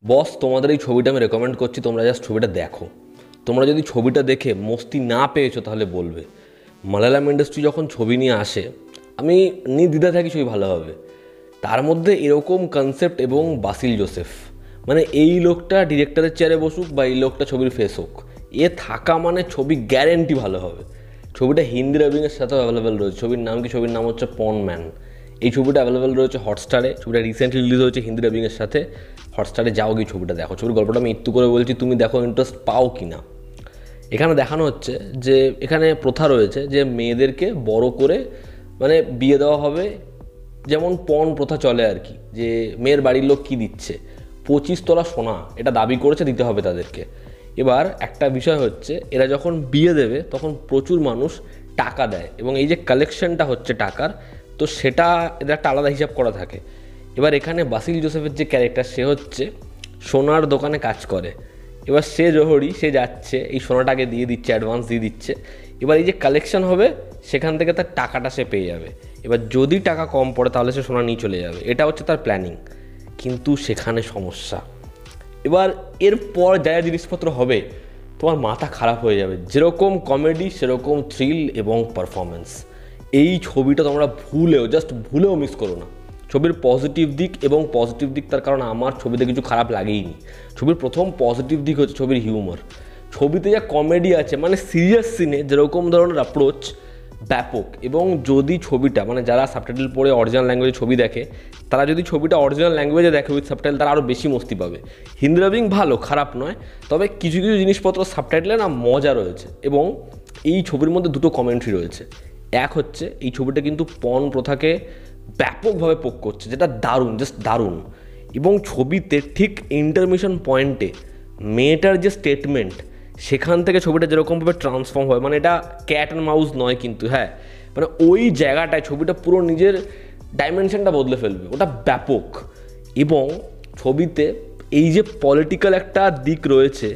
বস, তোমাদের এই ছবিটা আমি রেকমেন্ড করছি, তোমরা জাস্ট ছবিটা দেখো। তোমরা যদি ছবিটা দেখে মস্তি না পেয়েছো তাহলে বলবে। মালায়ালাম ইন্ডাস্ট্রি যখন ছবি নিয়ে আসে, আমি নির্দ্বিধা থাকি ছবি ভালো হবে। তার মধ্যে এরকম কনসেপ্ট এবং বাসিল জোসেফ, মানে এই লোকটা ডিরেক্টরের চেয়ারে বসুক বা এই লোকটা ছবির ফেস হোক, এ থাকা মানে ছবি গ্যারেন্টি ভালো হবে। ছবিটা হিন্দি ডাবিংয়ের সাথেও অ্যাভেলেবেল রয়েছে। ছবির নাম কি? ছবির নাম হচ্ছে পন ম্যান। এই ছবিটা অ্যাভেলেবেল রয়েছে হটস্টারে। ছবিটা রিসেন্টলি রিলিজ হয়েছে হিন্দি ডাবিংয়ের সাথে। হটস্টারে যাও গিয়ে ছবিটা দেখো। ছবির গল্পটা আমি একটু করে বলছি, তুমি দেখো ইন্টারেস্ট পাও কি না। এখানে দেখানো হচ্ছে যে এখানে প্রথা রয়েছে যে মেয়েদেরকে বড় করে মানে বিয়ে দেওয়া হবে, যেমন পণ প্রথা চলে আর কি। যে মেয়ের বাড়ির লোক কী দিচ্ছে, 25 তোলা সোনা এটা দাবি করেছে, দিতে হবে তাদেরকে। এবার একটা বিষয় হচ্ছে, এরা যখন বিয়ে দেবে তখন প্রচুর মানুষ টাকা দেয় এবং এই যে কালেকশনটা হচ্ছে টাকার, তো সেটা এদের একটা আলাদা হিসাব করা থাকে। এবার এখানে বাসিল জোসেফের যে ক্যারেক্টার, সে হচ্ছে সোনার দোকানে কাজ করে। এবার সে জোহরি, সে যাচ্ছে এই সোনাটাকে দিয়ে দিচ্ছে, অ্যাডভান্স দিয়ে দিচ্ছে। এবার এই যে কালেকশন হবে সেখান থেকে তার টাকাটা সে পেয়ে যাবে। এবার যদি টাকা কম পড়ে তাহলে সে সোনা নিয়ে চলে যাবে, এটা হচ্ছে তার প্ল্যানিং। কিন্তু সেখানে সমস্যা। এবার এরপর যা যা জিনিসপত্র হবে তোমার মাথা খারাপ হয়ে যাবে। যেরকম কমেডি সেরকম থ্রিল এবং পারফরমেন্স। এই ছবিটা তোমরা জাস্ট ভুলেও মিস করো না। ছবির পজিটিভ দিক এবং পজিটিভ দিক, তার কারণ আমার ছবিতে কিছু খারাপ লাগেইনি। ছবির প্রথম পজিটিভ দিক হচ্ছে ছবির হিউমার। ছবিতে যা কমেডি আছে, মানে সিরিয়াস সিনে যেরকম ধরনের অ্যাপ্রোচ, ব্যাপক। এবং যদি ছবিটা মানে যারা সাবটাইটেল পড়ে অরিজিনাল ল্যাঙ্গুয়েজে ছবি দেখে, তারা যদি ছবিটা অরিজিনাল ল্যাঙ্গুয়েজে দেখে উইথ সাবটাইটেল, তারা আরও বেশি মস্তি পাবে। হিন্দি ডাবিং ভালো, খারাপ নয়, তবে কিছু কিছু জিনিসপত্র সাবটাইটেলে না মজা রয়েছে। এবং এই ছবির মধ্যে দুটো কমেন্ট্রি রয়েছে। এক হচ্ছে এই ছবিটা কিন্তু পণ প্রথাকে ব্যাপকভাবে পোক করছে, যেটা দারুণ, জাস্ট দারুণ। এবং ছবিতে ঠিক ইন্টারমিশন পয়েন্টে মেয়েটার যে স্টেটমেন্ট, সেখান থেকে ছবিটা যেরকমভাবে ট্রান্সফর্ম হয়, মানে এটা ক্যাট অ্যান্ড মাউস নয় কিন্তু, হ্যাঁ, মানে ওই জায়গাটায় ছবিটা পুরো নিজের ডাইমেনশনটা বদলে ফেলবে, ওটা ব্যাপক। এবং ছবিতে এই যে পলিটিক্যাল একটা দিক রয়েছে,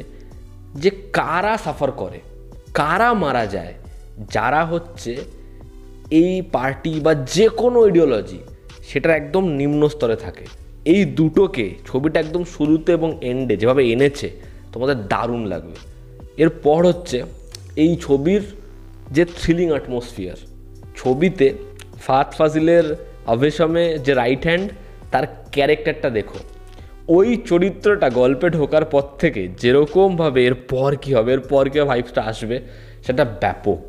যে কারা সাফার করে, কারা মারা যায়, যারা হচ্ছে এই পার্টি বা যে কোনো আইডিওলজি সেটার একদম নিম্ন স্তরে থাকে, এই দুটোকে ছবিটা একদম শুরুতে এবং এন্ডে যেভাবে এনেছে, তোমাদের দারুণ লাগবে। এরপর হচ্ছে এই ছবির যে থ্রিলিং অ্যাটমসফিয়ার। ছবিতে ফাহাদ ফাজিলের আভেশমে যে রাইট হ্যান্ড, তার ক্যারেক্টারটা দেখো। ওই চরিত্রটা গল্পে ঢোকার পর থেকে যেরকমভাবে এরপর কী হবে, এরপর কী ভাইবসটা আসবে, সেটা ব্যাপক।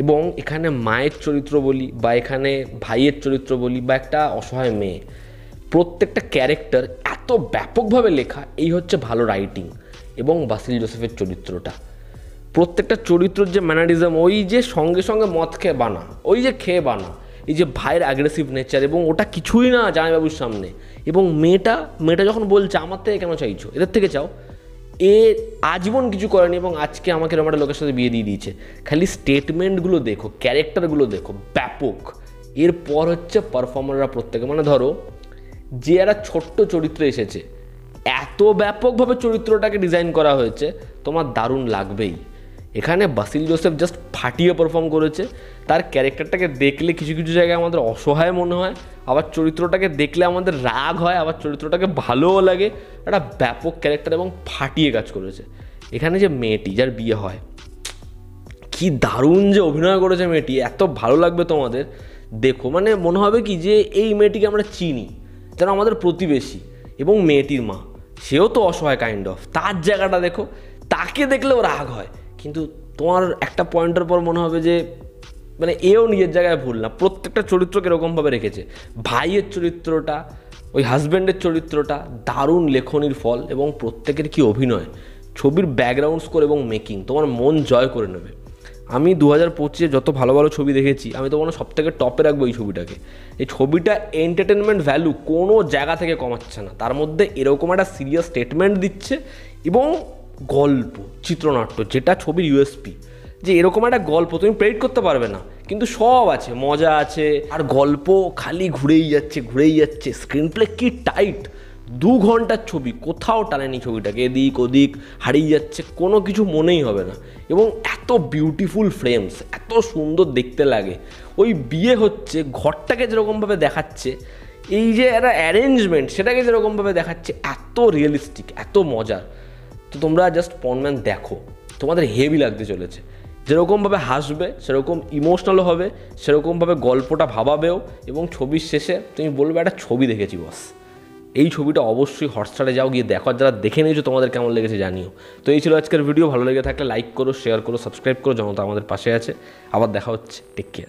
এবং এখানে মায়ের চরিত্র বলি বা এখানে ভাইয়ের চরিত্র বলি বা একটা অসহায় মেয়ে, প্রত্যেকটা ক্যারেক্টার এত ব্যাপকভাবে লেখা, এই হচ্ছে ভালো রাইটিং। এবং বাসিল জোসেফের চরিত্রটা, প্রত্যেকটা চরিত্রের যে ম্যানারিজম, ওই যে সঙ্গে সঙ্গে মদ খেয়ে বানা, ওই যে খেয়ে বানা, এই যে ভাইয়ের অ্যাগ্রেসিভ নেচার, এবং ওটা কিছুই না জামাইবাবুর সামনে। এবং মেয়েটা যখন বলছে আমার থেকে কেন চাইছো, এদের থেকে চাও, এ আজীবন কিছু করেনি এবং আজকে আমাকে এরকম একটা লোকের সাথে বিয়ে দিয়ে দিয়েছে। খালি স্টেটমেন্টগুলো দেখো, ক্যারেক্টারগুলো দেখো, ব্যাপক। এরপর হচ্ছে পারফর্মাররা প্রত্যেকে, মানে ধরো যে একটা ছোট্ট চরিত্র এসেছে, এত ব্যাপকভাবে চরিত্রটাকে ডিজাইন করা হয়েছে, তোমার দারুণ লাগবেই। এখানে বাসিল জোসেফ জাস্ট ফাটিয়ে পারফর্ম করেছে। তার ক্যারেক্টারটাকে দেখলে কিছু কিছু জায়গায় আমাদের অসহায় মনে হয়, আবার চরিত্রটাকে দেখলে আমাদের রাগ হয়, আবার চরিত্রটাকে ভালোও লাগে। একটা ব্যাপক ক্যারেক্টার এবং ফাটিয়ে কাজ করেছে। এখানে যে মেয়েটি যার বিয়ে হয়, কি দারুণ যে অভিনয় করেছে মেয়েটি, এত ভালো লাগবে তোমাদের দেখো। মানে মনে হবে কি যে এই মেয়েটিকে আমরা চিনি, যেন আমাদের প্রতিবেশী। এবং মেয়েটির মা, সেও তো অসহায় কাইন্ড অফ, তার জায়গাটা দেখো, তাকে দেখলেও রাগ হয়। কিন্তু তোমার একটা পয়েন্টের পর মনে হবে যে মানে এও নিজের জায়গায় ভুল না। প্রত্যেকটা চরিত্রকে এরকমভাবে রেখেছে। ভাইয়ের চরিত্রটা, ওই হাজব্যান্ডের চরিত্রটা, দারুণ লেখনির ফল। এবং প্রত্যেকের কি অভিনয়, ছবির ব্যাকগ্রাউন্ড স্কোর এবং মেকিং তোমার মন জয় করে নেবে। আমি 2025 যত ভালো ভালো ছবি দেখেছি, আমি তো মনে হয় সব থেকে টপে রাখবো এই ছবিটাকে। এই ছবিটা এন্টারটেনমেন্ট ভ্যালু কোনো জায়গা থেকে কমাচ্ছে না, তার মধ্যে এরকম একটা সিরিয়াস স্টেটমেন্ট দিচ্ছে। এবং গল্প, চিত্রনাট্য, যেটা ছবির ইউএসপি, যে এরকম একটা গল্প তুমি প্রেডিক্ট করতে পারবে না, কিন্তু সব আছে, মজা আছে, আর গল্প খালি ঘুরেই যাচ্ছে। স্ক্রিন প্লে কি টাইট, 2 ঘন্টার ছবি, কোথাও টানেনি ছবিটাকে, এদিক ওদিক হারিয়ে যাচ্ছে, কোনো কিছু মনেই হবে না। এবং এত বিউটিফুল ফ্রেমস, এত সুন্দর দেখতে লাগে। ওই বিয়ে হচ্ছে, ঘরটাকে যেরকমভাবে দেখাচ্ছে, এই যে একটা অ্যারেঞ্জমেন্ট সেটাকে যেরকমভাবে দেখাচ্ছে এত রিয়েলিস্টিক, এত মজার। তো তোমরা জাস্ট পনম্যান দেখো, তোমাদের হেভি লাগতে চলেছে। যেরকমভাবে হাসবে, সেরকম ইমোশনালও হবে, সেরকমভাবে গল্পটা ভাবাবেও, এবং ছবির শেষে তুমি বলবে একটা ছবি দেখেছি বস। এই ছবিটা অবশ্যই হটস্টারে যাও, গিয়ে দেখো। আর যারা দেখে নিয়েছো তোমাদের কেমন লেগেছে জানিও। তো এই ছিল আজকের ভিডিও। ভালো লেগে থাকলে লাইক করো, শেয়ার করো, সাবস্ক্রাইব করো। জনতা আমাদের পাশে আছে। আবার দেখা হচ্ছে। Take care.